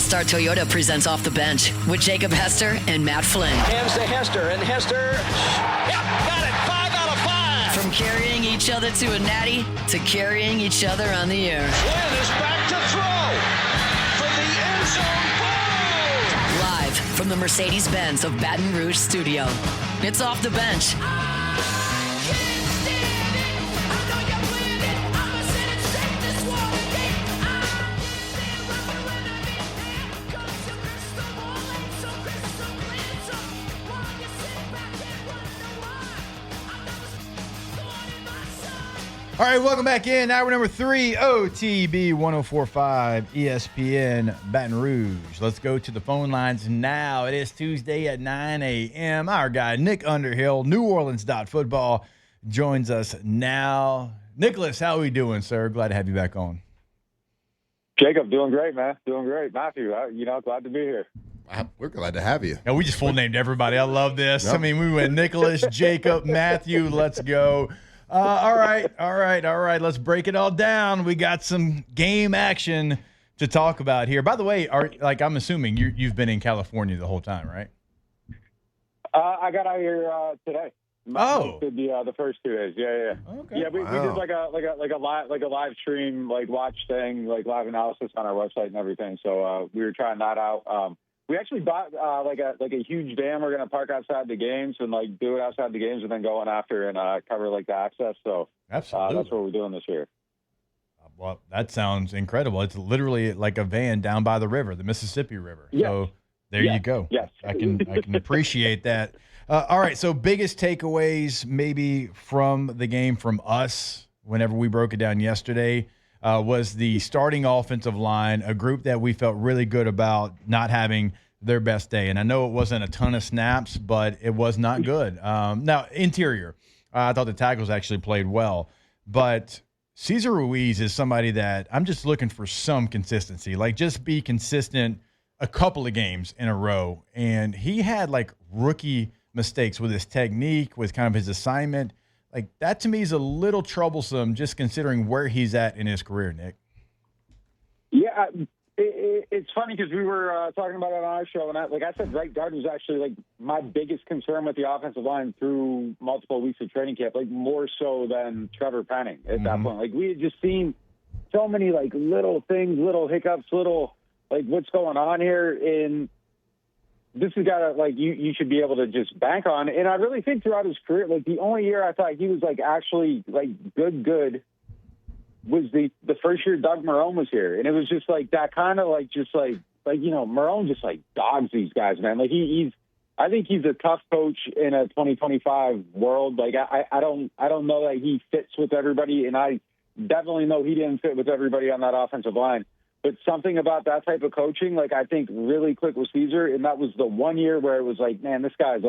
All-Star Toyota presents Off the Bench with Jacob Hester and Matt Flynn. Hands to Hester, and Hester, yep, got it, 5 out of 5. From carrying each other to a natty to carrying each other on the air. Flynn is back to throw from the end zone. Boom! Live from the Mercedes-Benz of Baton Rouge studio. It's Off the Bench. All right, welcome back in. Hour number 3, OTB 104.5 ESPN Baton Rouge. Let's go to the phone lines now. It is Tuesday at 9 a.m. Our guy, Nick Underhill, New Orleans Football, joins us now. Nicholas, how are we doing, sir? Glad to have you back on. Jacob, doing great, man. Doing great. Matthew, glad to be here. We're glad to have you. Yeah, we just full named everybody. I love this. Yep. I mean, we went Nicholas, Jacob, Matthew. Let's go. All right. Let's break it all down. We got some game action to talk about here. By the way, I'm assuming you've been in California the whole time, right? I got out here today. Oh, the first 2 days. Yeah. Okay. Yeah, we did like a live stream, watch thing, live analysis on our website and everything. So we were trying that out. We actually bought a huge van we're gonna park outside the games and do it outside the games and then go on after and cover the access. So absolutely, that's what we're doing this year. Well, that sounds incredible. It's literally like a van down by the river, the Mississippi River. Yes. So there you go. Yes, I can appreciate that. All right. So biggest takeaways maybe from the game from us whenever we broke it down yesterday. Was the starting offensive line, a group that we felt really good about not having their best day. And I know it wasn't a ton of snaps, but it was not good. Now, interior, I thought the tackles actually played well. But Cesar Ruiz is somebody that I'm just looking for some consistency, just be consistent a couple of games in a row. And he had rookie mistakes with his technique, with kind of his assignment. That to me is a little troublesome just considering where he's at in his career, Nick. Yeah, it's funny because we were talking about it on our show, and I said right guard was actually my biggest concern with the offensive line through multiple weeks of training camp, more so than Trevor Penning at that point. We had just seen so many little things, little hiccups, little what's going on here in – this is got to you should be able to just bank on. And I really think throughout his career, the only year I thought he was actually good was the first year Doug Marrone was here. And it was just that kind of Marrone just dogs these guys, man. I think he's a tough coach in a 2025 world. I don't know that he fits with everybody. And I definitely know he didn't fit with everybody on that offensive line. But something about that type of coaching, I think really clicked with Cesar. And that was the one year where it was man, this guy's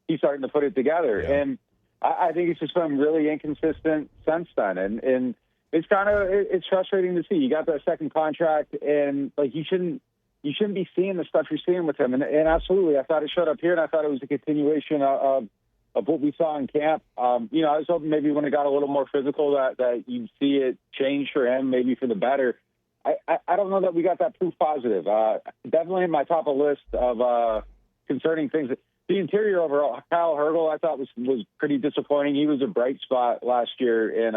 he's starting to put it together. Yeah. And I think it's just been really inconsistent since then. And it's it's frustrating to see. You got that second contract and you shouldn't be seeing the stuff you're seeing with him. And absolutely, I thought it showed up here and I thought it was a continuation of what we saw in camp. I was hoping maybe when it got a little more physical that you'd see it change for him, maybe for the better. I don't know that we got that proof positive. Definitely in my top of list of concerning things. The interior overall, Kyle Hergel, I thought was pretty disappointing. He was a bright spot last year in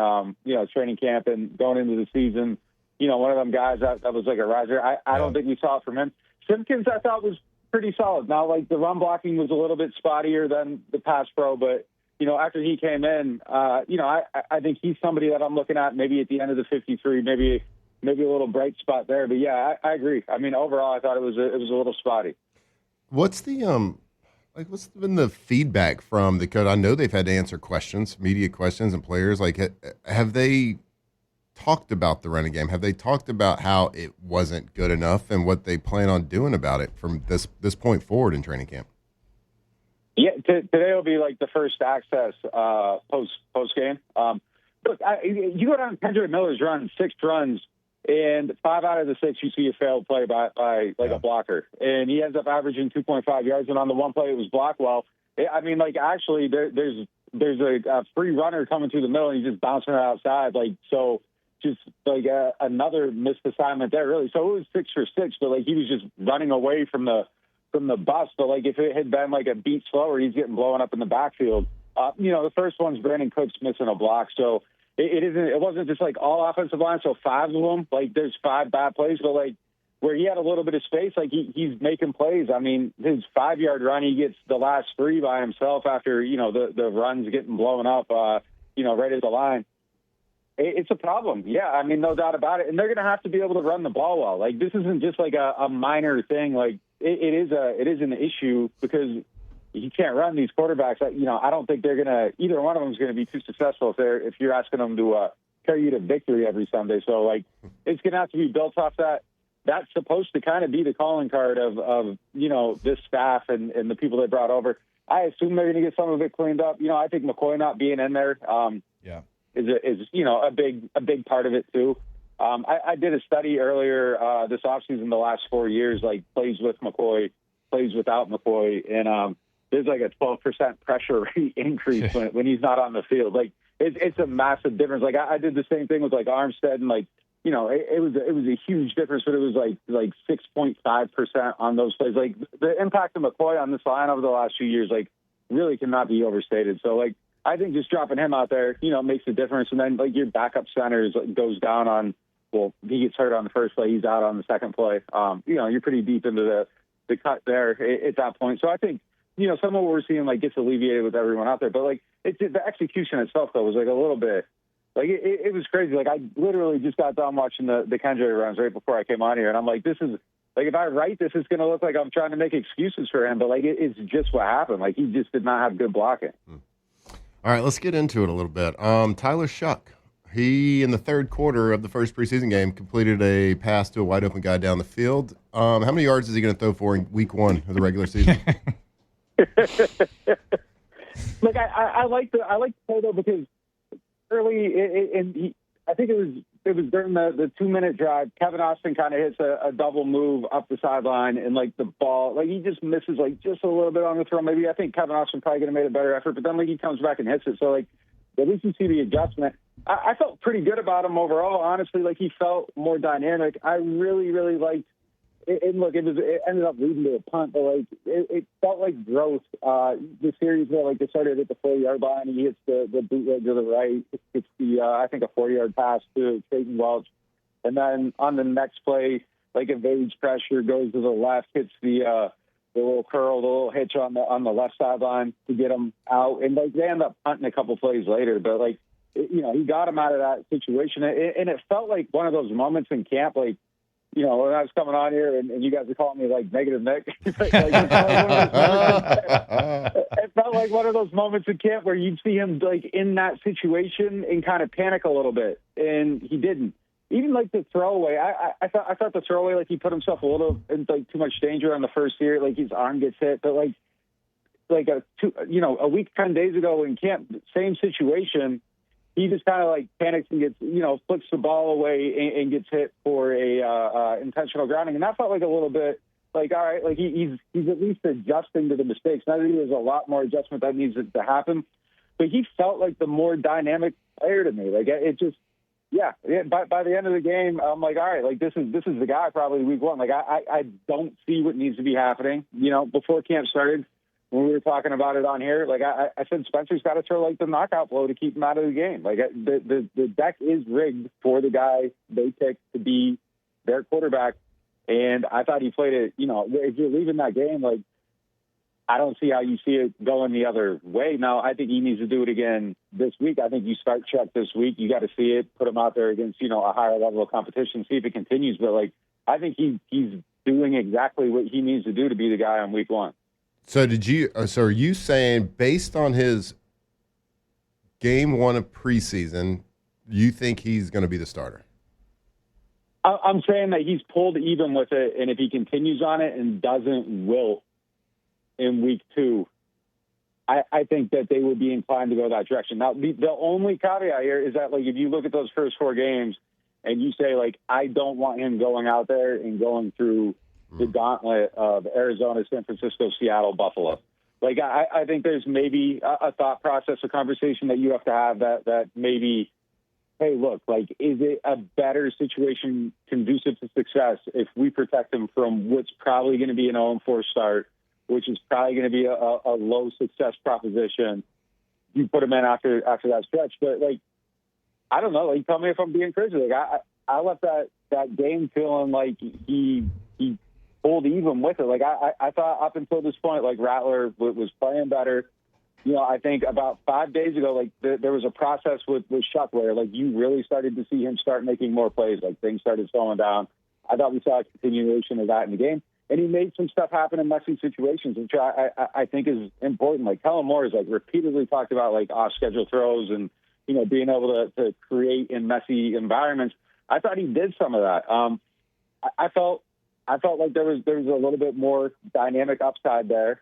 training camp and going into the season. One of them guys that was a riser. I don't think we saw it from him. Simpkins, I thought was pretty solid. Now, the run blocking was a little bit spottier than the pass pro, but after he came in, I think he's somebody that I'm looking at maybe at the end of the 53, maybe a little bright spot there. But yeah, I agree. I mean, overall, I thought it was a little spotty. What's been the feedback from the coach? I know they've had to answer questions, media questions, and players. Have they talked about the running game? Have they talked about how it wasn't good enough and what they plan on doing about it from this point forward in training camp? Yeah, today will be the first access post game. Look, you go down Kendrick Miller's run, 6 runs. And 5 out of the 6, you see a failed play by a blocker. And he ends up averaging 2.5 yards. And on the one play, it was Blackwell. I mean, actually, there's a free runner coming through the middle, and he's just bouncing it outside. So just like another missed assignment there, really. So it was 6 for 6, but like he was just running away from the bus. But like if it had been like a beat slower, he's getting blown up in the backfield. The first one's Brandon Cooks missing a block, so it wasn't just like all offensive line. So 5 of them, like there's 5 bad plays, but like where he had a little bit of space, like he's making plays. I mean, his 5-yard run, he gets the last 3 by himself after the runs getting blown up, right at the line. It's a problem. Yeah, I mean, no doubt about it. And they're going to have to be able to run the ball well. Like, this isn't just like a minor thing. Like, it is an issue because you can't run these quarterbacks. I don't think either one of them is going to be too successful if you're asking them to carry you to victory every Sunday. So, like, it's going to have to be built off that. That's supposed to kind of be the calling card of this staff and the people they brought over. I assume they're going to get some of it cleaned up. I think McCoy not being in there. Is a big part of it too. I did a study earlier this offseason, the last 4 years, like plays with McCoy, plays without McCoy, and there's like a 12% pressure rate increase when he's not on the field. Like it's a massive difference. Like I did the same thing with like Armstead, and like it was a huge difference, but it was like 6.5% on those plays. Like the impact of McCoy on this line over the last few years, like really cannot be overstated. So like. I think just dropping him out there, makes a difference. And then, like, your backup center goes down on, well, he gets hurt on the first play, he's out on the second play. You're pretty deep into the cut there at that point. So I think, some of what we're seeing, like, gets alleviated with everyone out there. But, like, the execution itself, though, was, like, a little bit, like, it was crazy. Like, I literally just got done watching the Kendra runs right before I came on here. And I'm like, this is, like, if I write this, it's going to look like I'm trying to make excuses for him. But, like, it's just what happened. Like, he just did not have good blocking. All right, let's get into it a little bit. Tyler Shuck, he, in the third quarter of the first preseason game, completed a pass to a wide-open guy down the field. How many yards is he going to throw for in week 1 of the regular season? Look, I like the play, though, because early, I think it was during the 2-minute drive, Kevin Austin kind of hits a double move up the sideline, and like the ball, like he just misses like just a little bit on the throw. Maybe I think Kevin Austin probably could have made a better effort, but then like he comes back and hits it. So like at least you see the adjustment. I felt pretty good about him overall, honestly. Like he felt more dynamic. I really, really liked it. And look, it ended up leading to a punt, but like it felt like growth. The series where like they started at the 4-yard line, and he hits the bootleg to the right. It's I think a 4-yard pass to Trayton Welch, and then on the next play, like evades pressure, goes to the left, hits the little curl, the little hitch on the left sideline to get him out, and like they end up punting a couple plays later, but like he got him out of that situation, and it felt like one of those moments in camp, like. When I was coming on here and you guys are calling me like Negative Nick, it felt like one of those moments in camp where you'd see him like in that situation and kind of panic a little bit, and he didn't. Even like the throwaway, I thought the throwaway, like he put himself a little in like too much danger on the first year, like his arm gets hit, but like a week 10 days ago in camp, same situation. He just kind of like panics and gets, flips the ball away and gets hit for a intentional grounding. And that felt like a little bit like, all right, like he's at least adjusting to the mistakes. Now there's a lot more adjustment that needs to happen, but he felt like the more dynamic player to me. Like it just, by the end of the game, I'm like, all right, like this is the guy probably week 1. Like I don't see what needs to be happening. Before camp started, when we were talking about it on here, like I said, Spencer's got to throw like the knockout blow to keep him out of the game. Like the deck is rigged for the guy they picked to be their quarterback, and I thought he played it. If you're leaving that game, like I don't see how you see it going the other way. Now I think he needs to do it again this week. I think you start Chuck this week. You got to see it, put him out there against a higher level of competition, see if it continues. But like I think he's doing exactly what he needs to do to be the guy on week 1. So are you saying based on his game 1 of preseason, you think he's going to be the starter? I'm saying that he's pulled even with it, and if he continues on it and doesn't wilt in week 2, I think that they would be inclined to go that direction. Now, the only caveat here is that, like, if you look at those first 4 games and you say, like, I don't want him going out there and going through the gauntlet of Arizona, San Francisco, Seattle, Buffalo. Like, I think there's maybe a thought process, a conversation that you have to have that maybe hey, look, like, is it a better situation conducive to success if we protect him from what's probably going to be an 0-4 start, which is probably going to be a low success proposition? You put him in after that stretch. But, like, I don't know. Like, tell me if I'm being crazy. Like, I left that game feeling like he pulled even with it. Like, I thought up until this point, like, Rattler was playing better. You know, I think about 5 days ago, like, there was a process with Shuck where, like, you really started to see him start making more plays. Like, things started slowing down. I thought we saw a continuation of that in the game. And he made some stuff happen in messy situations, which I think is important. Like, Kellen Moore has, like, repeatedly talked about, like, off-schedule throws and, you know, being able to create in messy environments. I thought he did some of that. I felt like there was a little bit more dynamic upside there.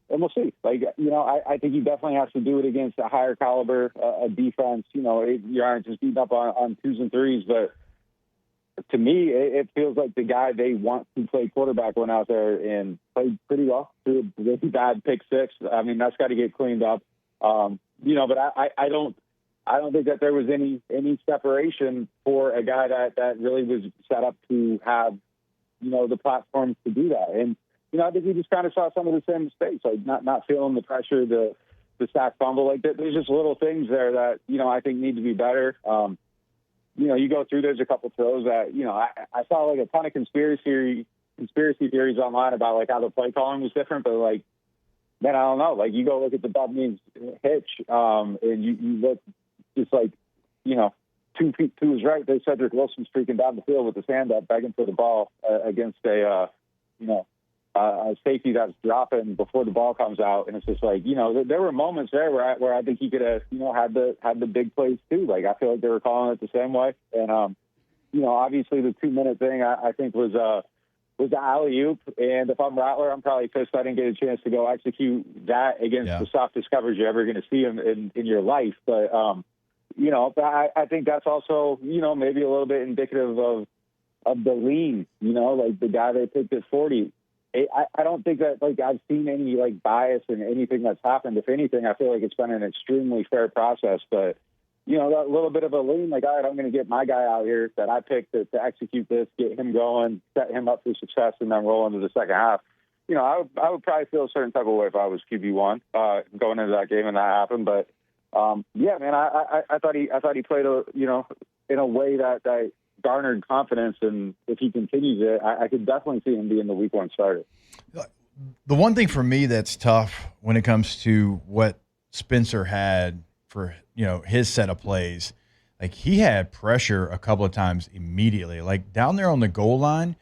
And we'll see. Like, you know, I think he definitely has to do it against a higher caliber a defense. You know, you aren't just beating up on 2s and 3s, but to me, it feels like the guy they want to play quarterback went out there and played pretty well. Threw a really bad pick 6. I mean, that's got to get cleaned up. You know, but I don't think that there was any separation for a guy that really was set up to have, you know, the platform to do that. And, you know, I think we just kind of saw some of the same mistakes, like not feeling the pressure, the sack fumble. Like, there's just little things there that, you know, I think need to be better. You know, you go through, there's a couple throws that, you know, I saw like a ton of conspiracy theories online about like how the play calling was different, but like, man, I don't know. Like, you go look at the Bob Means hitch, and you look just like, you know, 2 feet to his right, there's Cedric Wilson streaking down the field with his hand up, begging for the ball against a safety that's dropping before the ball comes out. And it's just like, you know, there were moments there where I think he could have, you know, had the big plays too. Like, I feel like they were calling it the same way. And, you know, obviously the 2-minute thing I think was the alley-oop. And if I'm Rattler, I'm probably pissed I didn't get a chance to go execute that against the softest coverage you're ever going to see in your life. But, you know, I think that's also, you know, maybe a little bit indicative of the lean, you know, like the guy they picked at 40. I don't think that, like, I've seen any, like, bias in anything that's happened. If anything, I feel like it's been an extremely fair process. But, you know, that little bit of a lean, like, all right, I'm going to get my guy out here that I picked to execute this, get him going, set him up for success, and then roll into the second half. You know, I would probably feel a certain type of way if I was QB1 going into that game and that happened. But, yeah, man, I thought he played, in a way that garnered confidence, and if he continues it, I could definitely see him being the week 1 starter. The one thing for me that's tough when it comes to what Spencer had for, you know, his set of plays, like, he had pressure a couple of times immediately, like down there on the goal line.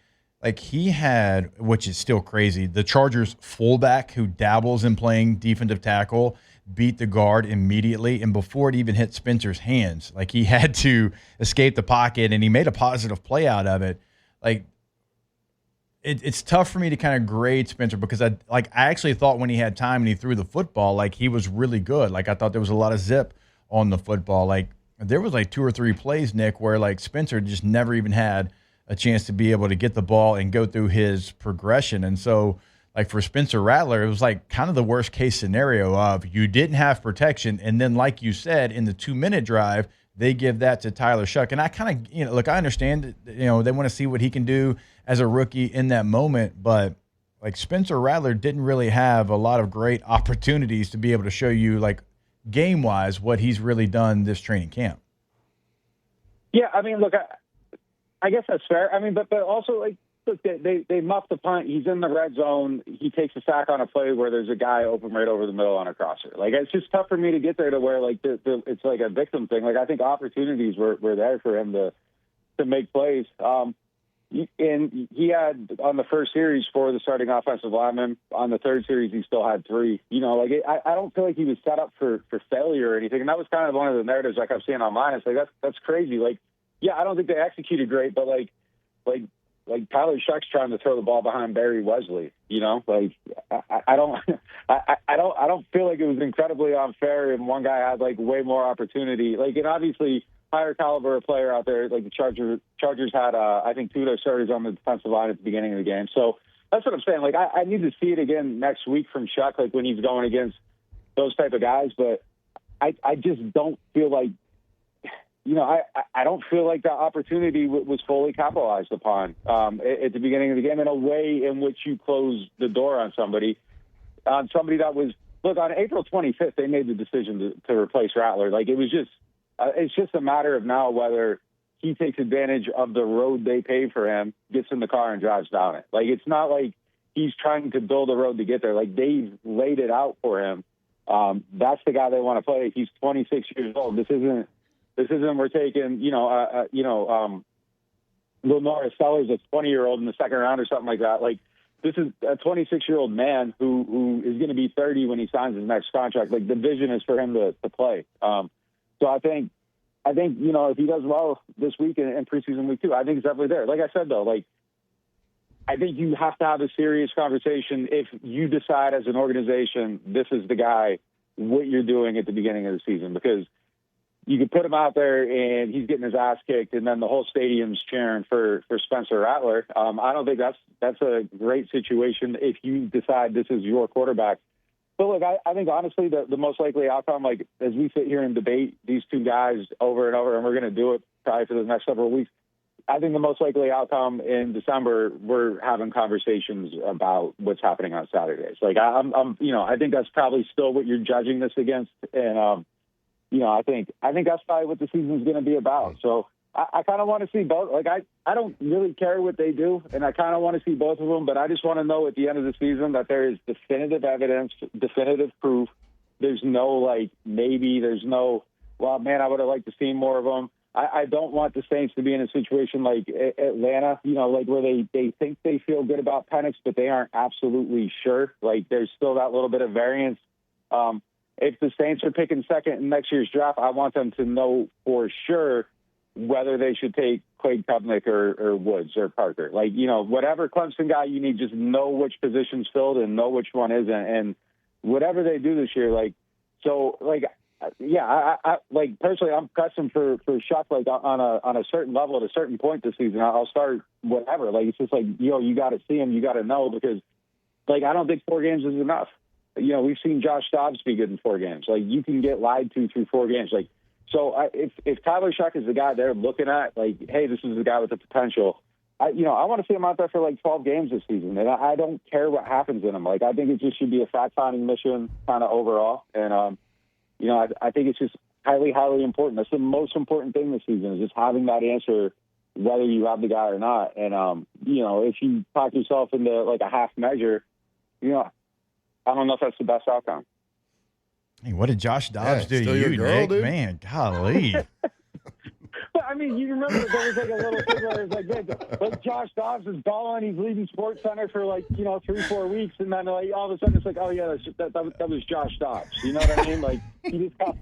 Like, he had, which is still crazy, the Chargers fullback who dabbles in playing defensive tackle beat the guard immediately, and before it even hit Spencer's hands, like, he had to escape the pocket, and he made a positive play out of it. Like, it's tough for me to kind of grade Spencer because I actually thought when he had time and he threw the football, like, he was really good. Like, I thought there was a lot of zip on the football. Like, there was like 2 or 3 plays, Nick, where like Spencer just never even had a chance to be able to get the ball and go through his progression. And so, like, for Spencer Rattler, it was like kind of the worst case scenario of you didn't have protection. And then, like you said, in the 2-minute drive, they give that to Tyler Shuck. And I kind of, you know, look, I understand, you know, they want to see what he can do as a rookie in that moment. But like, Spencer Rattler didn't really have a lot of great opportunities to be able to show you, like, game wise, what he's really done this training camp. Yeah. I mean, look, I guess that's fair. I mean, but also, like, look, they muff the punt. He's in the red zone. He takes a sack on a play where there's a guy open right over the middle on a crosser. Like, it's just tough for me to get there to where, like, it's like a victim thing. Like, I think opportunities were there for him to make plays. And he had, on the first series, 4 of the starting offensive linemen. On the third series, he still had 3. You know, like, I don't feel like he was set up for failure or anything. And that was kind of one of the narratives I kept seeing online. It's like, that's crazy. Like, yeah, I don't think they executed great, but like Tyler Shuck's trying to throw the ball behind Barry Wesley, you know, like, I don't feel like it was incredibly unfair and one guy had like way more opportunity. Like, and obviously higher caliber player out there, like the Chargers had, I think 2 of their starters on the defensive line at the beginning of the game. So that's what I'm saying. Like, I need to see it again next week from Shuck, like when he's going against those type of guys, but I just don't feel like I don't feel like that opportunity was fully capitalized upon at the beginning of the game in a way in which you close the door on somebody that was, look, on April 25th, they made the decision to replace Rattler. Like, it was just, it's just a matter of now whether he takes advantage of the road they paved for him, gets in the car and drives down it. Like, it's not like he's trying to build a road to get there. Like, they've laid it out for him. That's the guy they want to play. He's 26 years old. This isn't we're taking, Lenora Sellers, a 20-year-old in the second round or something like that. Like, this is a 26-year-old man who is going to be 30 when he signs his next contract. Like, the vision is for him to play. So I think, if he does well this week in preseason week 2, I think it's definitely there. Like I said, though, like, I think you have to have a serious conversation if you decide as an organization, this is the guy, what you're doing at the beginning of the season, because you could put him out there and he's getting his ass kicked, and then the whole stadium's cheering for Spencer Rattler. I don't think that's a great situation if you decide this is your quarterback. But look, I think honestly the most likely outcome, like as we sit here and debate these two guys over and over, and we're going to do it probably for the next several weeks, I think the most likely outcome in December, we're having conversations about what's happening on Saturdays. Like I think that's probably still what you're judging this against, and I think that's probably what the season's going to be about. So I kind of want to see both. Like, I don't really care what they do, and I kind of want to see both of them, but I just want to know at the end of the season that there is definitive evidence, definitive proof. There's no, like, maybe. There's no, well, man, I would have liked to see more of them. I don't want the Saints to be in a situation like Atlanta, like where they think they feel good about Penix, but they aren't absolutely sure. Like, there's still that little bit of variance. If the Saints are picking second in next year's draft, I want them to know for sure whether they should take Quade Kupnick or Woods or Parker. Like, whatever Clemson guy you need, just know which position's filled and know which one isn't. And whatever they do this year, I personally, I'm pressing for Shuck, like on a certain level at a certain point this season. I'll start whatever. Like, it's just like, you got to see him, you got to know, because like, I don't think 4 games is enough. We've seen Josh Dobbs be good in 4 games. Like, you can get lied to through 4 games. Like, so if Tyler Shuck is the guy they're looking at, like, hey, this is the guy with the potential, I want to see him out there for like 12 games this season, and I don't care what happens in him. Like, I think it just should be a fact-finding mission kind of overall, and I think it's just highly, highly important. That's the most important thing this season, is just having that answer, whether you have the guy or not. And if you talk yourself into like a half measure, I don't know if that's the best outcome. Hey, what did Josh Dobbs do to still your you, girl, Nick? dude? Man, golly. But I mean, you remember there was like a little thing where it was like Josh Dobbs is balling, he's leading Sports Center for like 3-4 weeks, and then like all of a sudden it's like, oh yeah, that was Josh Dobbs. You know what I mean? Like, he just got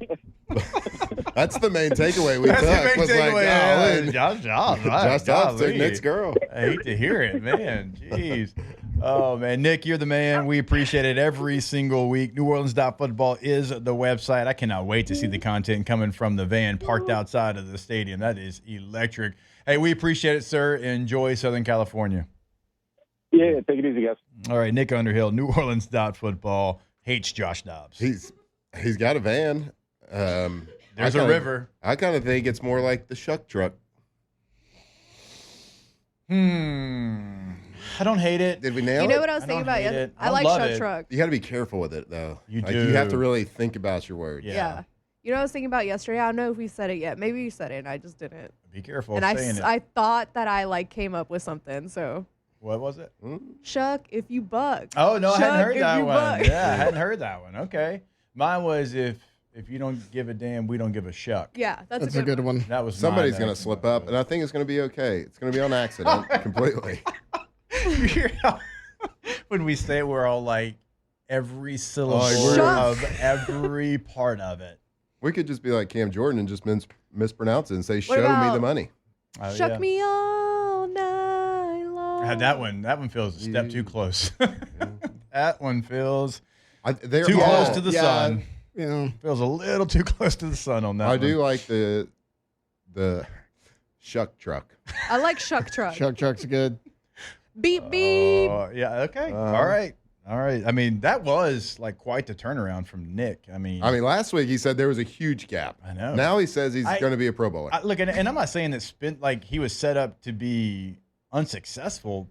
That's the main takeaway we That's the took. main Was takeaway. like, Yeah, oh, Josh Dobbs. Josh Dobbs took Golly. Nick's girl. I hate to hear it, man. Jeez. Oh, man. Nick, you're the man. We appreciate it every single week. NewOrleans.football is the website. I cannot wait to see the content coming from the van parked outside of the stadium. That is electric. Hey, we appreciate it, sir. Enjoy Southern California. Yeah, take it easy, guys. All right, Nick Underhill, NewOrleans.football, hates Josh Dobbs. He's got a van. There's a river. I kind of think it's more like the Shuck truck. I don't hate it. Did we nail it? You know what I was thinking about? hate it. I I like love Shuck it. Truck. You got to be careful with it, though. You like, do. You have to really think about your words. Yeah. You know what I was thinking about yesterday? I don't know if we said it yet. Maybe you said it and I just didn't. Be careful And saying it. I thought that I came up with something. So What was it? Shuck if you buck. Oh, no, I hadn't Shuck heard if that you one. buck. Yeah, I hadn't heard that one. Okay. Mine was if you don't give a damn, we don't give a shuck. Yeah, that's a good one. That was Somebody's mine. going to slip up, and I think it's going to be okay. It's going to be on accident completely. You hear how when we say it, we're all like every syllable Shuck. of every part of it. We could just be like Cam Jordan and just mispronounce it and say, What show me about- the money. Oh, Shuck yeah. me all night long. That one feels a step too close. That one feels They're too all- close to the yeah. sun. You know, Feels a little too close to the sun on that I one. do like the Shuck truck. I like Shuck Truck. Shuck Truck's good. Beep beep. Yeah, okay. All right. All right. I mean, that was like quite the turnaround from Nick. I mean, last week he said there was a huge gap. I know. Now he says he's going to be a Pro Bowler. Look, and I'm not saying that like he was set up to be unsuccessful,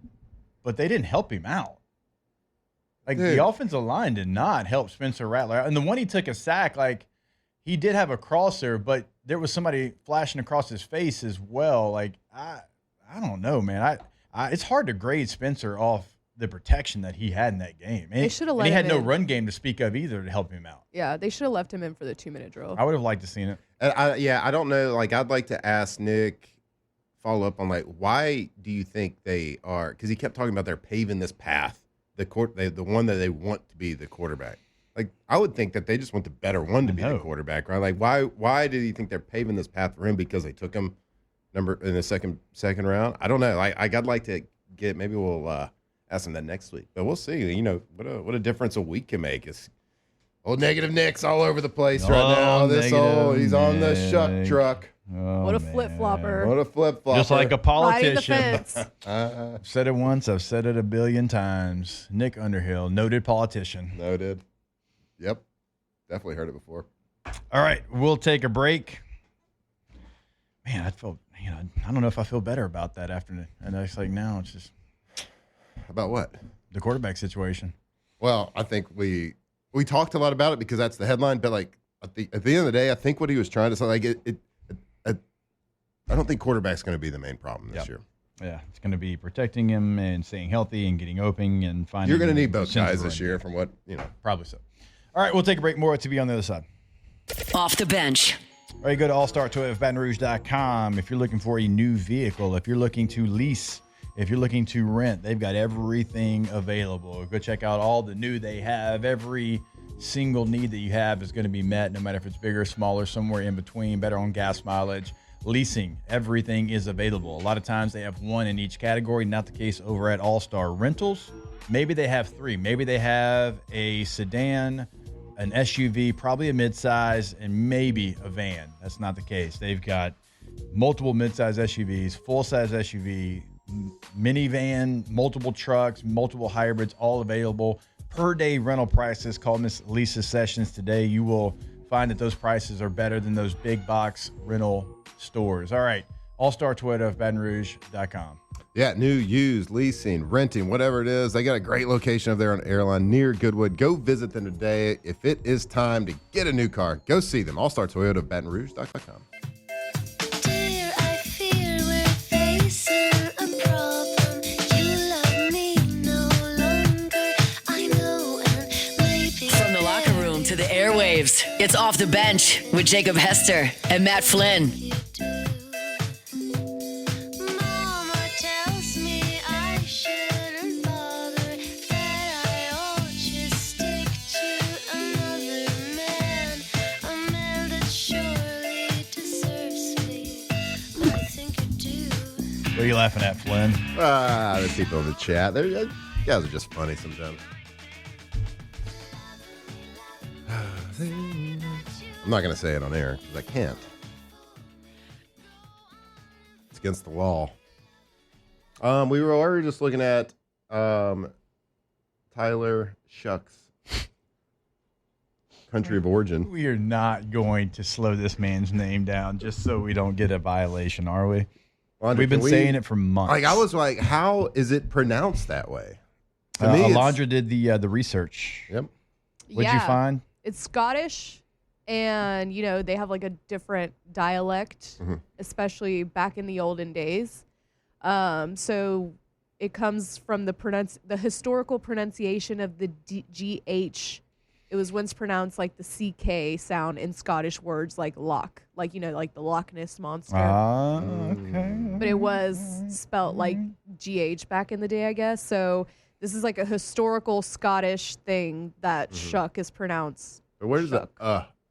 but they didn't help him out. Like the offensive line did not help Spencer Rattler out. And the one he took a sack, like he did have a crosser, but there was somebody flashing across his face as well. Like I don't know, man. It's hard to grade Spencer off the protection that he had in that game. And They should have let he him had no in. run game to speak of either to help him out. Yeah, they should have left him in for the 2-minute drill. I would have liked to seen it. I don't know. Like, I'd like to ask Nick, follow up on, like, why do you think they are? Because he kept talking about they're paving this path, the one that they want to be the quarterback. Like, I would think that they just want the better one to be the quarterback, right? Like, why do you think they're paving this path for him? Because they took him in the second round? I don't know. I'd like to get, maybe we'll ask him that next week. But we'll see. You know, what a difference a week can make. It's old negative Nick's all over the place right now. He's on the shuck truck. Oh, what a flip-flopper. What a flip-flopper. Just like a Riding the politician. fence. I've said it once. I've said it a billion times. Nick Underhill, noted politician. Noted. Yep. Definitely heard it before. All right. We'll take a break. Man, I don't know if I feel better about that after. And it's like now it's just. About what? The quarterback situation. Well, I think we talked a lot about it because that's the headline. But like at the end of the day, I think what he was trying to say, like I don't think quarterback's going to be the main problem this year. Yeah, it's going to be protecting him and staying healthy and getting open and finding. You're going to need both guys this year, from what you know. Probably so. All right, we'll take a break. More to be on the other side. Off the bench. All right, go to allstartoyotabatonrouge.com if you're looking for a new vehicle, if you're looking to lease, if you're looking to rent. They've got everything available. Go check out all the new they have. Every single need that you have is going to be met, no matter if it's bigger, smaller, somewhere in between, better on gas mileage. Leasing, everything is available. A lot of times they have one in each category. Not the case over at All Star Rentals. Maybe they have three. Maybe they have a sedan, an SUV, probably a midsize, and maybe a van. That's not the case. They've got multiple midsize SUVs, full-size SUV, minivan, multiple trucks, multiple hybrids, all available. Per day rental prices. Call Miss Lisa Sessions today. You will find that those prices are better than those big box rental stores. All right. All-Star Toyota of BatonRouge.com. Yeah, new, used, leasing, renting, whatever it is. They got a great location over there on Airline near Goodwood. Go visit them today. If it is time to get a new car, go see them. All-Star Toyota of BatonRouge.com. From the locker room to the airwaves, it's Off the Bench with Jacob Hester and Matt Flynn. What are you laughing at, Flynn? The people in the chat. You guys are just funny sometimes. I'm not going to say it on air because I can't. It's against the law. We were already just looking at Tyler Shuck's country of origin. We are not going to slow this man's name down just so we don't get a violation, are we? Alondra, We've been saying it for months. Like I was like, how is it pronounced that way? To me, Alondra did the research. Yep. What'd you find? It's Scottish, and they have like a different dialect, especially back in the olden days. So it comes from the historical pronunciation of the GH. It was once pronounced like the CK sound in Scottish words like loch, like like the Loch Ness monster. Okay. But it was spelt like GH back in the day, I guess. So this is like a historical Scottish thing that shuck is pronounced. But where does shuck.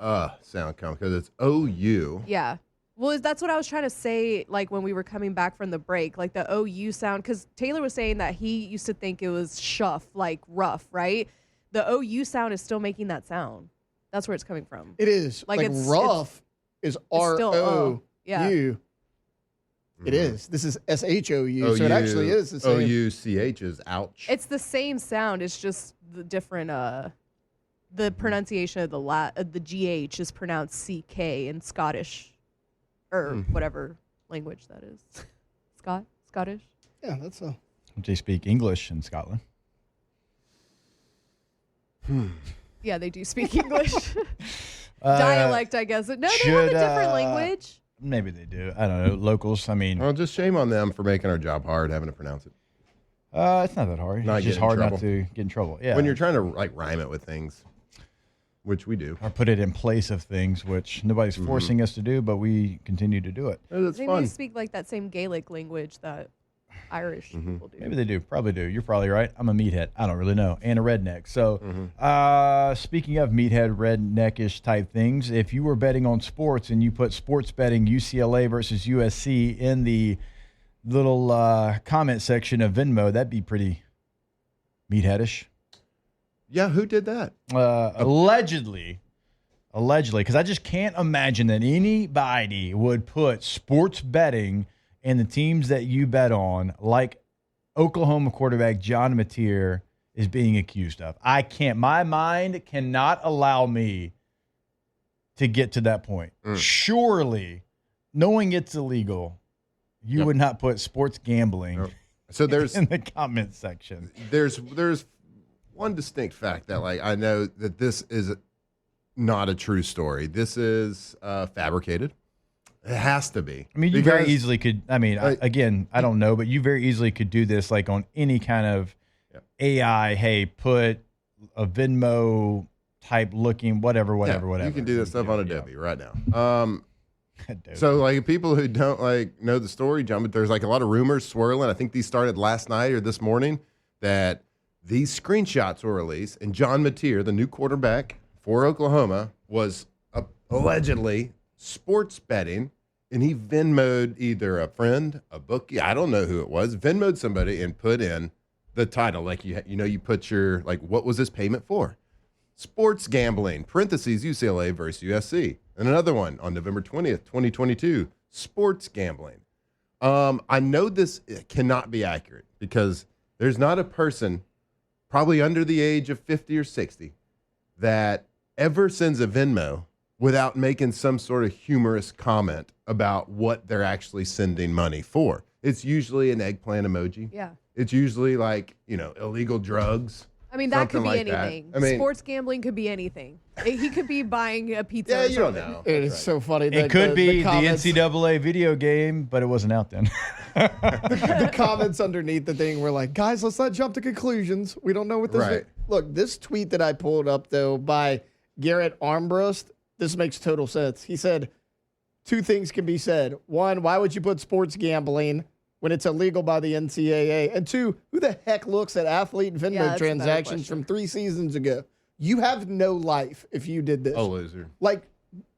the sound come? Because it's OU. Yeah. Well, that's what I was trying to say, like, when we were coming back from the break, like the OU sound, because Taylor was saying that he used to think it was shuff, like rough, right? The OU sound is still making that sound. That's where it's coming from. It is. Like rough is ROU. Yeah. It is. This is SHOU, so it actually is the same. OUCH is ouch. It's the same sound. It's just the different the pronunciation of the GH is pronounced CK in Scottish or whatever language that is. Scottish? Yeah, that's a. They speak English in Scotland. Yeah, they do speak English. Dialect, I guess. No, they have a different language. Maybe they do. I don't know. Locals, I mean. Well, just shame on them for making our job hard, having to pronounce it. It's not that hard. Not It's just get in hard not trouble. to get in trouble. Yeah. When you're trying to like rhyme it with things, which we do. or put it in place of things, which nobody's forcing us to do, but we continue to do it. It's They fun. may speak like that same Gaelic language that Irish people do. Maybe they do. Probably do. You're probably right. I'm a meathead. I don't really know. And a redneck. So, speaking of meathead, redneckish type things, if you were betting on sports and you put sports betting UCLA versus USC in the little comment section of Venmo, that'd be pretty meatheadish. Yeah, who did that? Allegedly, because I just can't imagine that anybody would put sports betting and the teams that you bet on, like Oklahoma quarterback John Mateer is being accused of. I can't. My mind cannot allow me to get to that point. Surely, knowing it's illegal, you would not put sports gambling So there's in the comment section. there's one distinct fact that like I know that this is not a true story. This is fabricated. It has to be. I mean, you very Because- easily could. I mean, again, I don't know, but you very easily could do this like on any kind of AI. Hey, put a Venmo type looking whatever. You can do that stuff on Adobe right now. So like people who don't like know the story, there's like a lot of rumors swirling. I think these started last night or this morning that these screenshots were released, and John Mateer, the new quarterback for Oklahoma, was allegedly sports betting, and he Venmo'd either a friend, a bookie, I don't know who it was, Venmo'd somebody and put in the title. Like, you put your, like, what was this payment for? Sports gambling, parentheses, UCLA versus USC. And another one on November 20th, 2022, sports gambling. I know this cannot be accurate because there's not a person probably under the age of 50 or 60 that ever sends a Venmo without making some sort of humorous comment about what they're actually sending money for. It's usually an eggplant emoji. Yeah. It's usually like, illegal drugs. I mean, that could something be like that. anything. I mean- Sports gambling could be anything. He could be buying a pizza. Yeah, or you don't something. know. It is so funny. It could be the NCAA video game, but it wasn't out then. The comments underneath the thing were like, guys, let's not jump to conclusions. We don't know what this Right. is. Look, this tweet that I pulled up, though, by Garrett Armbrust, this makes total sense. He said, 2 things can be said. 1, why would you put sports gambling when it's illegal by the NCAA? And 2, who the heck looks at athlete Venmo that's a better transactions question. from 3 seasons ago? You have no life if you did this. Oh, loser. Like,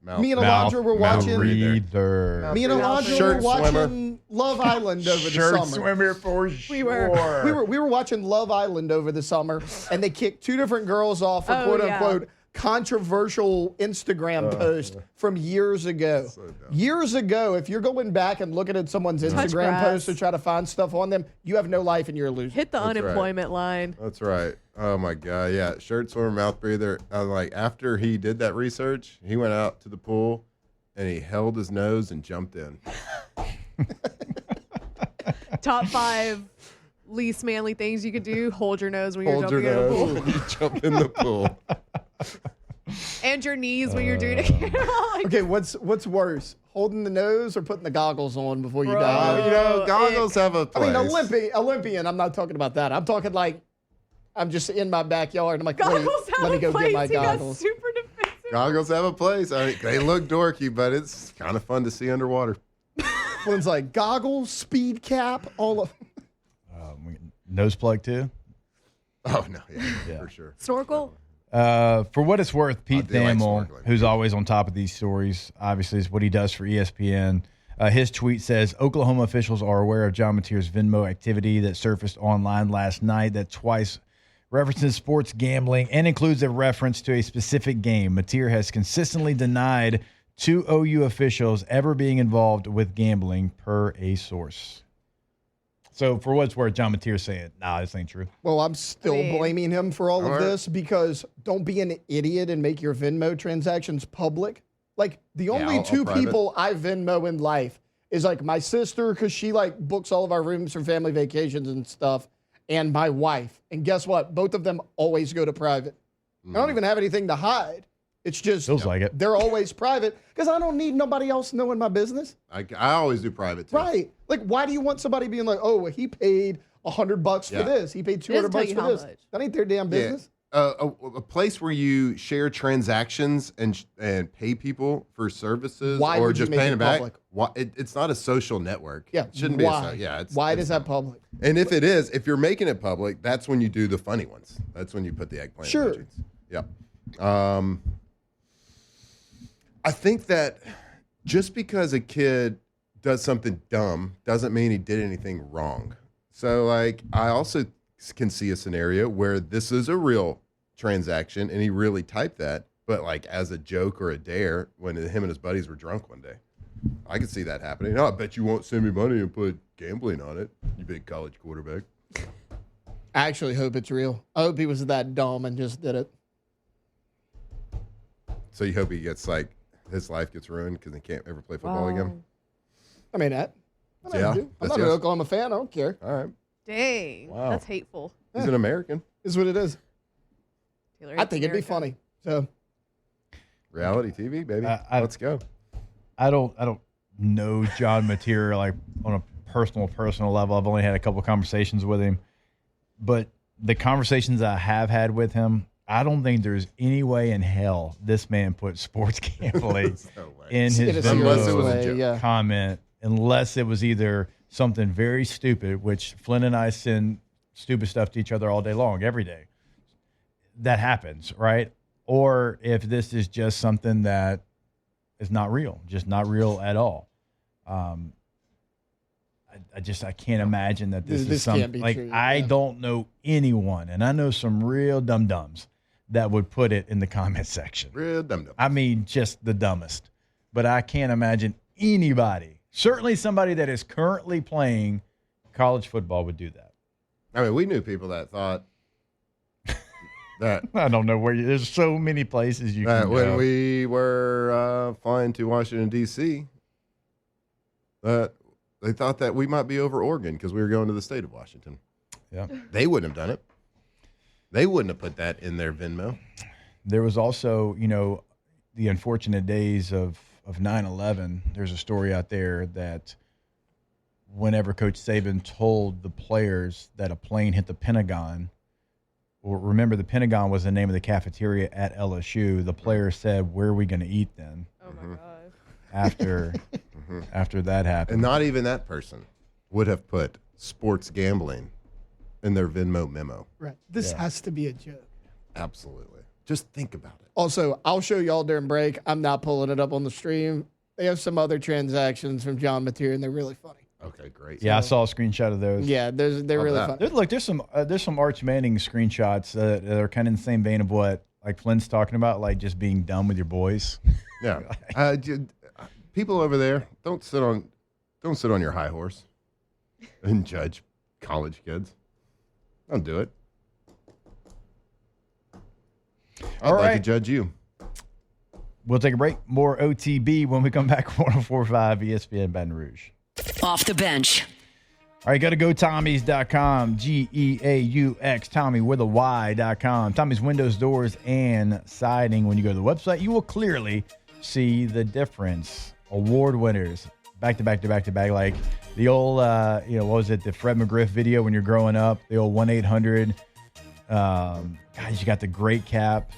Mouth- me and Alondra were watching. Breather. Me and Alondra Shirt were watching swimmer. Love Island over the summer. swimmer for sure. We were watching Love Island over the summer, and they kicked 2 different girls off for Oh, quote yeah. unquote controversial Instagram post from years ago. Years ago, if you're going back and looking at someone's Instagram grass. post to try to find stuff on them, you have no life and you're a loser. Hit the That's right. unemployment line. That's right. Oh my God. Yeah. Shirt swimmer, mouth breather. Like after he did that research, he went out to the pool and he held his nose and jumped in. Top 5 least manly things you could do: hold your nose when you're Hold your jumping in a pool, nose when you jump in the pool. and your knees when you're doing it. Like, Okay, what's worse, holding the nose or putting the goggles on before you Bro. dive? Goggles have a I place. mean, Olympian. I'm not talking about that. I'm talking like I'm just in my backyard. I'm like, wait, goggles have let me a go place. get my He got goggles. super defensive. Goggles have a place. I mean, they look dorky, but it's kind of fun to see underwater. One's like goggles, speed cap, all of. Nose plug too. Oh no, yeah. For sure. Snorkel. For what it's worth, Pete do like Thamel, snorkeling. who's always on top of these stories, obviously is what he does for ESPN. His tweet says, Oklahoma officials are aware of John Mateer's Venmo activity that surfaced online last night that twice references sports gambling and includes a reference to a specific game. Mateer has consistently denied 2 OU officials ever being involved with gambling, per a source. So for what it's worth, John Mateer's saying, nah, this ain't true. Well, I'm still blaming him for all of Alright. this because don't be an idiot and make your Venmo transactions public. Like, the only I'll two private. people I Venmo in life is, like, my sister, because she, like, books all of our rooms for family vacations and stuff, and my wife. And guess what? Both of them always go to private. I don't even have anything to hide. It's just Feels like it. they're always private because I don't need nobody else knowing my business. I always do private too. Right. Like, why do you want somebody being like, oh, well, he paid $100 for Yeah. this. He paid doesn't tell $200 you for how this. much. That ain't their damn business. A place where you share transactions and pay people for services Why or would you just make paying it them back. public? Why, it's not a social network. Yeah. It shouldn't why? be. It's Why it's is that public? And if it is, if you're making it public, that's when you do the funny ones. That's when you put the eggplant Sure. emojis. Yep. I think that just because a kid does something dumb doesn't mean he did anything wrong. So, like, I also can see a scenario where this is a real transaction and he really typed that, but like as a joke or a dare when him and his buddies were drunk one day. I could see that happening. No, I bet you won't send me money and put gambling on it, you big college quarterback. I actually hope it's real. I hope he was that dumb and just did it. So you hope he gets like his life gets ruined because he can't ever play football again. I mean, that. I Yeah, do. I'm that's not an yes. Oklahoma fan. I don't care. All right, Dang. Wow. That's hateful. he's an American. Is what it is. Taylor I hates think it'd be America. funny. So, Reality TV, baby. Let's go. I don't know John Mateer like on a personal level. I've only had a couple of conversations with him, but the conversations I have had with him, I don't think there's any way in hell this man put sports gambling No way. in his in a Unless it serious was a way, joke. yeah. comment, unless it was either something very stupid, which Flynn and I send stupid stuff to each other all day long, every day. That happens, right? Or if this is just something that is not real, just not real at all. I can't imagine that this is This can't something be like true, I yeah. don't know anyone, and I know some real dum-dums that would put it in the comment section. Real dumb. I mean, just the dumbest. But I can't imagine anybody, certainly somebody that is currently playing college football, would do that. I mean, we knew people that thought that I don't know where there's so many places you can when go. we were flying to Washington, D.C., that they thought that we might be over Oregon because we were going to the state of Washington. Yeah. They wouldn't have done it. They wouldn't have put that in their Venmo. There was also, the unfortunate days of 9/11. There's a story out there that whenever Coach Saban told the players that a plane hit the Pentagon, or remember the Pentagon was the name of the cafeteria at LSU, the players said, "Where are we going to eat then?" Oh my god. After that happened. And not even that person would have put sports gambling in their Venmo memo. right. This has to be a joke. Absolutely. Just think about it. Also, I'll show y'all during break. I'm not pulling it up on the stream. They have some other transactions from John Mateer, and they're really funny. Okay, great. Yeah, I saw a screenshot of those. Yeah, they're really that. funny. There's some Arch Manning screenshots that are kind of in the same vein of what like Flynn's talking about, like just being dumb with your boys. Yeah. People over there, don't sit on your high horse and judge college kids. Don't do it. I'd All like to right. judge you. We'll take a break. More OTB when we come back. 104.5 ESPN Baton Rouge. Off the bench. All right, go to GoTommies.com, GEAUX, Tommy with a Y.com. Tommy's windows, doors, and siding. When you go to the website, you will clearly see the difference. Award winners, back to back to back to back. Like the old, what was it, the Fred McGriff video when you're growing up, the old 1-800. Guys, you got the great cap.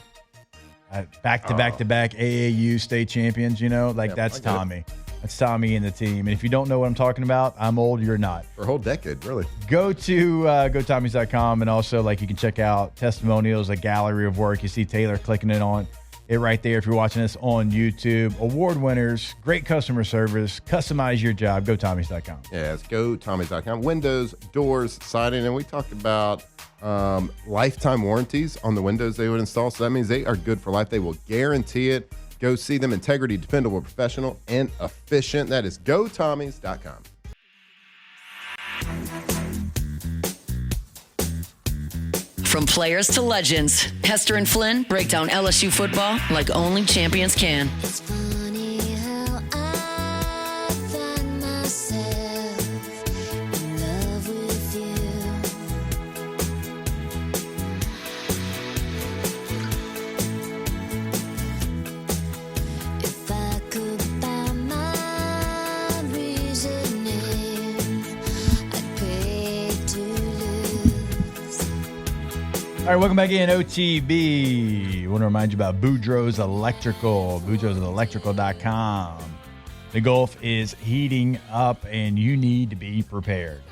Back to back to back AAU state champions, Yep, that's I get it. Tommy. That's Tommy and the team. And if you don't know what I'm talking about, I'm old, you're not. For a whole decade, really. Go to GoTommies.com, and also you can check out testimonials, a gallery of work. You see Taylor clicking it on it right there if you're watching this on YouTube. Award winners, great customer service, customize your job. GoTommies.com. Yeah, it's GoTommies.com. Windows, doors, siding, and we talked about lifetime warranties on the windows they would install. So that means they are good for life. They will guarantee it. Go see them. Integrity, dependable, professional, and efficient. That is GoTommies.com. From players to legends, Hester and Flynn break down LSU football like only champions can. It's funny how I find myself in love with you. If I could buy my reasoning, I'd pay to lose. All right, welcome back in OTB. I want to remind you about Boudreaux's Electrical, boudreauxelectrical.com. The Gulf is heating up, and you need to be prepared.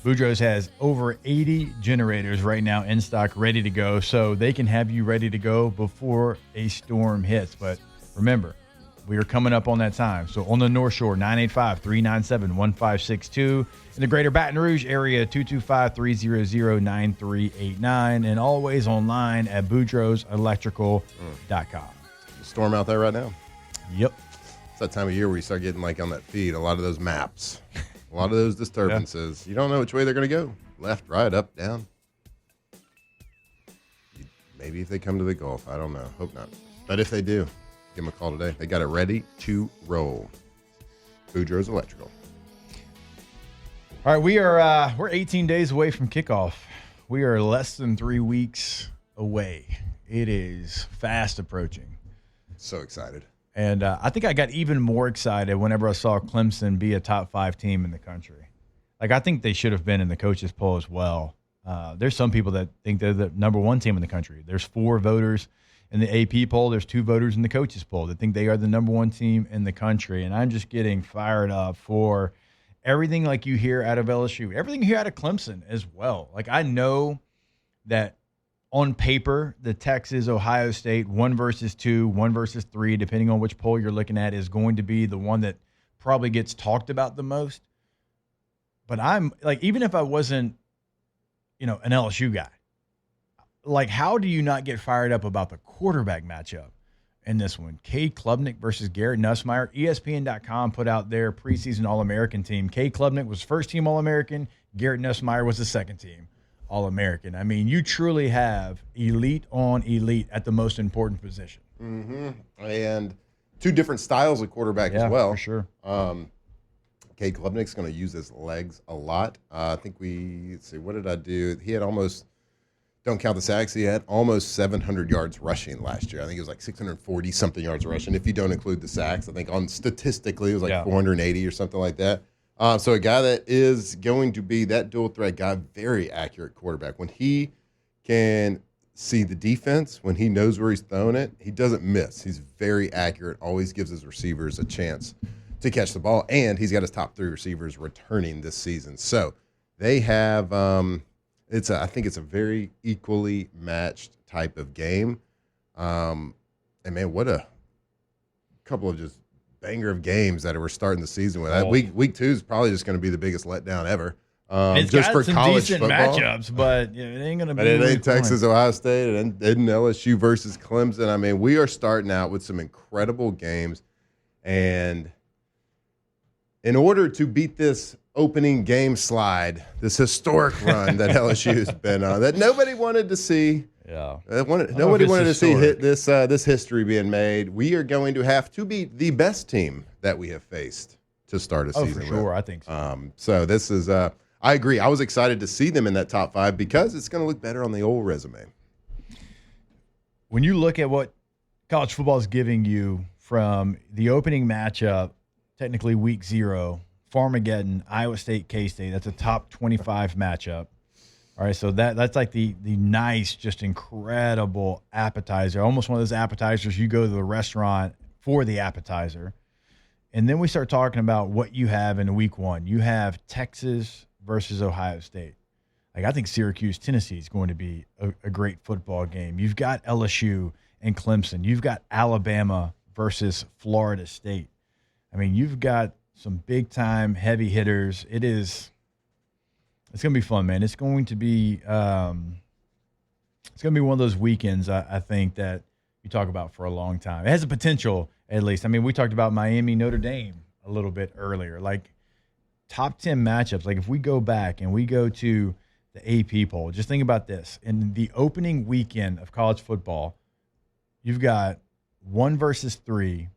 Boudreaux's has over 80 generators right now in stock, ready to go, so they can have you ready to go before a storm hits. But remember, we are coming up on that time. So on the North Shore, 985-397-1562. In the greater Baton Rouge area, 225-300-9389. And always online at boudreauxelectrical.com. Storm out there right now. Yep. It's that time of year where you start getting like on that feed, a lot of those maps, a lot of those disturbances. You don't know which way they're going to go. Left, right, up, down. Maybe if they come to the Gulf. I don't know. Hope not. But if they do, give them a call today. They got it ready to roll. Boudreaux's Electrical. All right, we're 18 days away from kickoff. We are less than 3 weeks away. It is fast approaching. So excited. And I think I got even more excited whenever I saw Clemson be a top 5 team in the country. Like, I think they should have been in the coaches poll as well. There's some people that think they're the number 1 team in the country. There's 4 voters in the AP poll. There's 2 voters in the coaches poll that think they are the number 1 team in the country. And I'm just getting fired up for everything like you hear out of LSU, everything you hear out of Clemson as well. Like, I know that on paper, the Texas, Ohio State, 1 versus 2, 1 versus 3, depending on which poll you're looking at, is going to be the one that probably gets talked about the most. But I'm like, even if I wasn't, an LSU guy, like, how do you not get fired up about the quarterback matchup in this one? Cade Klubnik versus Garrett Nussmeier. ESPN.com put out their preseason All-American team. Cade Klubnik was first-team All-American. Garrett Nussmeier was the second-team All-American. I mean, you truly have elite on elite at the most important position. Mm-hmm. And 2 different styles of quarterback as well. For sure. Cade Klubnik's going to use his legs a lot. I think let's see, what did I do? He had almost, don't count the sacks, he had almost 700 yards rushing last year. I think it was like 640-something yards rushing, if you don't include the sacks. I think statistically it was like 480 or something like that. So a guy that is going to be that dual threat guy, very accurate quarterback. When he can see the defense, when he knows where he's throwing it, he doesn't miss. He's very accurate, always gives his receivers a chance to catch the ball, and he's got his top 3 receivers returning this season. So they have I think it's a very equally matched type of game. And man, what a couple of just banger of games that we're starting the season with. Week 2 is probably just going to be the biggest letdown ever. It's just got for some college decent football. matchups, but it ain't going to be. But it week ain't Texas, 1. Ohio State, and LSU versus Clemson. I mean, we are starting out with some incredible games, and in order to beat this opening game slide, this historic run that LSU has been on, that nobody wanted to see. Yeah. Nobody wanted to see this history being made. We are going to have to beat the best team that we have faced to start a season. For sure, with. I think so. So this is, I agree. I was excited to see them in that top 5 because it's going to look better on the old resume. When you look at what college football is giving you from the opening matchup, technically week 0, Farmageddon, Iowa State, K-State, that's a top 25 matchup. All right, so that's like the nice, just incredible appetizer, almost one of those appetizers you go to the restaurant for the appetizer. And then we start talking about what you have in week 1. You have Texas versus Ohio State. Like, I think Syracuse, Tennessee is going to be a great football game. You've got LSU and Clemson. You've got Alabama versus Florida State. I mean, you've got some big-time heavy hitters. It's going to be fun, man. It's going to be one of those weekends, I think, that you talk about for a long time. It has the potential, at least. I mean, we talked about Miami, Notre Dame a little bit earlier. Like, top 10 matchups. Like, if we go back and we go to the AP poll. Just think about this. In the opening weekend of college football, you've got 1 versus 3,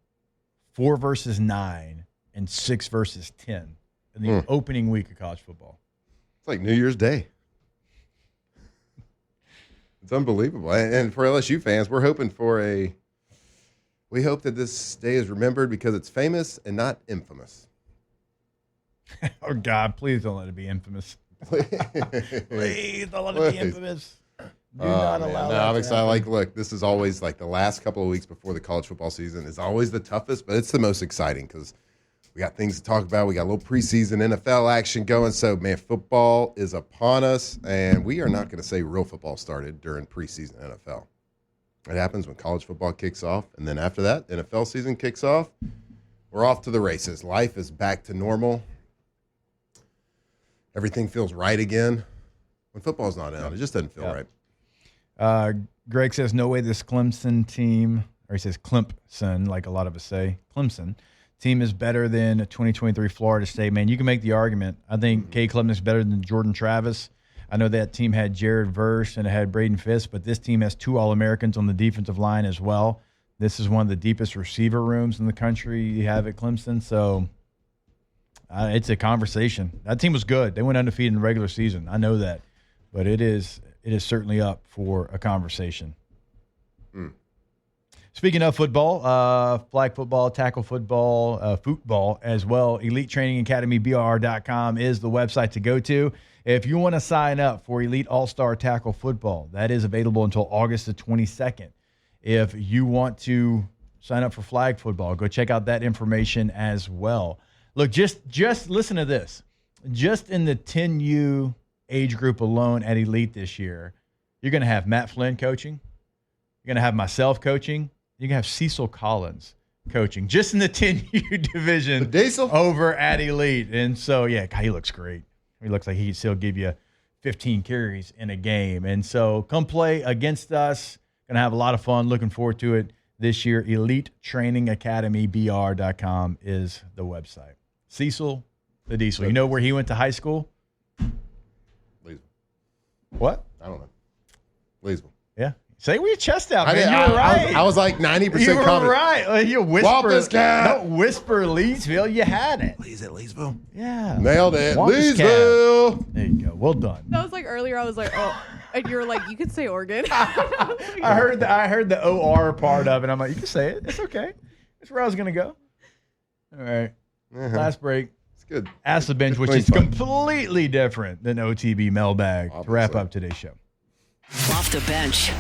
4 versus 9, and 6 versus 10 in the opening week of college football. It's like New Year's Day. It's unbelievable. And for LSU fans, we hope that this day is remembered because it's famous and not infamous. Oh, God, please don't let it be infamous. Please don't let it be infamous. Do not allow that. I'm excited. Look, this is always like the last couple of weeks before the college football season is always the toughest, but it's the most exciting because we got things to talk about. We got a little preseason NFL action going. So, man, football is upon us, and we are not going to say real football started during preseason NFL. It happens when college football kicks off, and then after that, NFL season kicks off. We're off to the races. Life is back to normal. Everything feels right again. When football's not out, it just doesn't feel right. Greg says, no way this Clemson team, or he says Clemson, like a lot of us say, Clemson, team is better than 2023 Florida State. Man, you can make the argument. I think Cade Klubnik is better than Jordan Travis. I know that team had Jared Verse and it had Braden Fisk, but this team has 2 All-Americans on the defensive line as well. This is one of the deepest receiver rooms in the country you have at Clemson, so it's a conversation. That team was good. They went undefeated in the regular season. I know that, but it is certainly up for a conversation. Speaking of football, flag football, tackle football, football as well, Elite Training Academy, BR.com is the website to go to. If you want to sign up for Elite All-Star Tackle Football, that is available until August the 22nd. If you want to sign up for flag football, go check out that information as well. Look, just listen to this. Just in the 10U age group alone at Elite this year, you're going to have Matt Flynn coaching. You're going to have myself coaching. You're going to have Cecil Collins coaching. Just in the 10U division over at Elite. And so, yeah, God, he looks great. He looks like he can still give you 15 carries in a game. And so come play against us. Going to have a lot of fun. Looking forward to it this year. Elite Training Academy, BR.com is the website. Cecil the Diesel. You know where he went to high school? Leesville. What? I don't know. Leesville. Yeah. Say with your chest out, man. You were right. I was like 90% You were confident. right. You whisper. Wampus Cat. Don't whisper Leesville. You had it. Is it Leesville? Yeah. Nailed it. Wampus Cat. Leesville. There you go. Well done. That was like earlier. I was like, oh, and you were like, you could say Oregon. I heard the OR part of it. I'm like, you can say it. It's okay. That's where I was gonna go. All right. Last break. It's good. Ask the Bench, which is completely different than OTB Mailbag to wrap up today's show. Off the bench.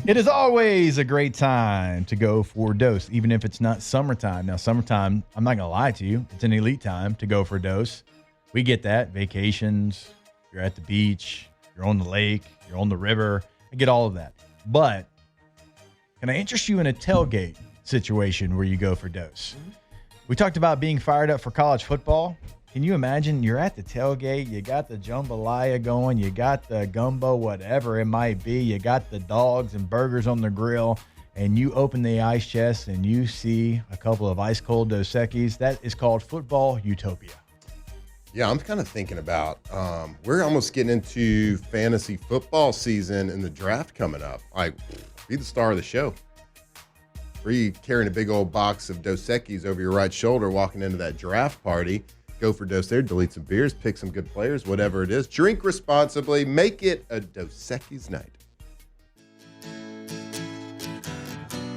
It is always a great time to go for a dose, even if it's not summertime. Now, summertime, I'm not going to lie to you, it's an elite time to go for a dose. We get that. Vacations, you're at the beach, you're on the lake, you're on the river. I get all of that. But can I interest you in a tailgate situation where you go for dose? We talked about being fired up for college football. Can you imagine you're at the tailgate, you got the jambalaya going, you got the gumbo, whatever it might be, you got the dogs and burgers on the grill, and you open the ice chest and you see a couple of ice cold Dos Equis. That is called football utopia. Yeah, I'm kind of thinking about, we're almost getting into fantasy football season and the draft coming up. Like, be the star of the show. Were you carrying a big old box of Dos Equis over your right shoulder walking into that draft party? Go for dose there, delete some beers, pick some good players, whatever it is. Drink responsibly. Make it a Dos Equis night.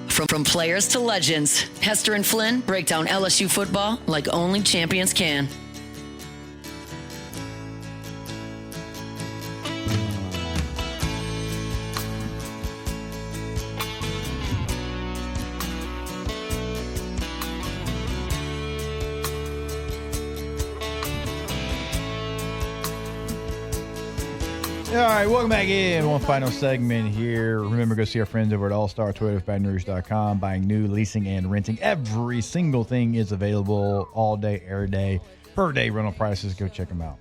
From players to legends, Hester and Flynn break down LSU football like only champions can. All right, welcome back in. One final segment here. Remember, go see our friends over at All-Star Toyota BatonRouge.com. Buying new, leasing, and renting. Every single thing is available all day, every day, per day rental prices. Go check them out.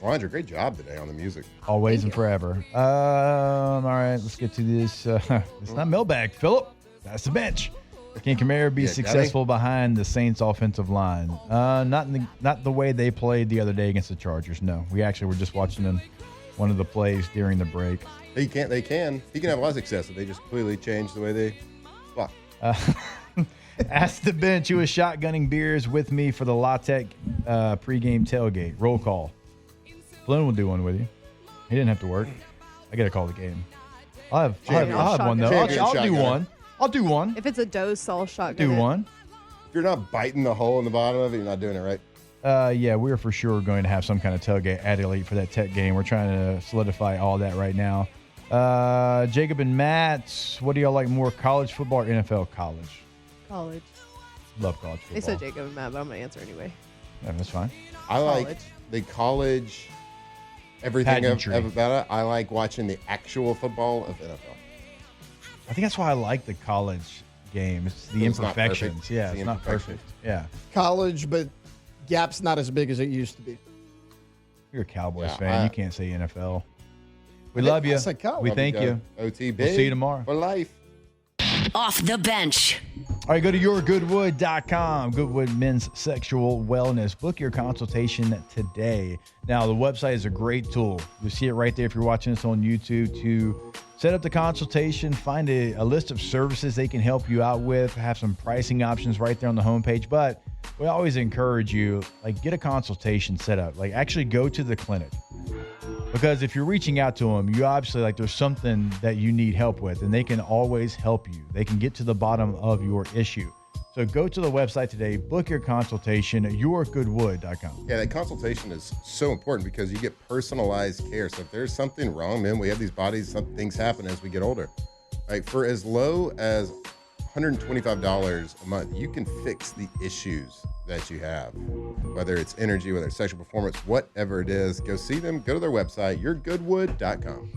Well, Andrew, great job today on the music. Always and forever. All right, let's get to this. It's not mailbag, Philip. That's the bench. Can Kamara be Yeah, successful behind the Saints' offensive line? Not the way they played the other day against the Chargers. No, we actually were just watching one of the plays during the break. They can. He can have a lot of success if they just completely change the way they block. Ask the bench who is shotgunning beers with me for the La Tech pregame tailgate. Roll call. Flynn will do one with you. He didn't have to work. I got to call the game. I'll have one, though. I'll do one. If it's a dose, I'll shotgun Do it. one. If you're not biting the hole in the bottom of it, you're not doing it right. Yeah, we're for sure going to have some kind of tailgate at Elite for that Tech game. We're trying to solidify all that right now. Jacob and Matt, what do y'all like more, college football or NFL? College. College. Love college football. They said Jacob and Matt, but I'm going to answer anyway. Yeah, that's fine. I like College. the college, everything Pageantry. about it. I like watching the actual football of NFL. I think that's why I like the college game. It's the It's not imperfections. perfect. Yeah, It's the it's not perfect. Yeah. College, but gap's not as big as it used to be. You're a Cowboys Yeah, fan. You can't say NFL. We I love didn't- you. I said college. We thank you. OT big. We'll see you tomorrow. For life. Off the bench. All right, go to yourgoodwood.com. Goodwood Men's Sexual Wellness. Book your consultation today. Now, the website is a great tool. You'll see it right there if you're watching this on YouTube to set up the consultation, find a list of services they can help you out with, have some pricing options right there on the homepage. But we always encourage you, get a consultation set up. Actually go to the clinic. Because if you're reaching out to them, you obviously there's something that you need help with, and they can always help you. They can get to the bottom of your issue. So go to the website today, book your consultation at yourgoodwood.com. Yeah, that consultation is so important because you get personalized care. So if there's something wrong, man, we have these bodies, some things happen as we get older. For as low as $125 a month, you can fix the issues that you have, whether it's energy, whether it's sexual performance, whatever it is. Go see them, go to their website, yourgoodwood.com.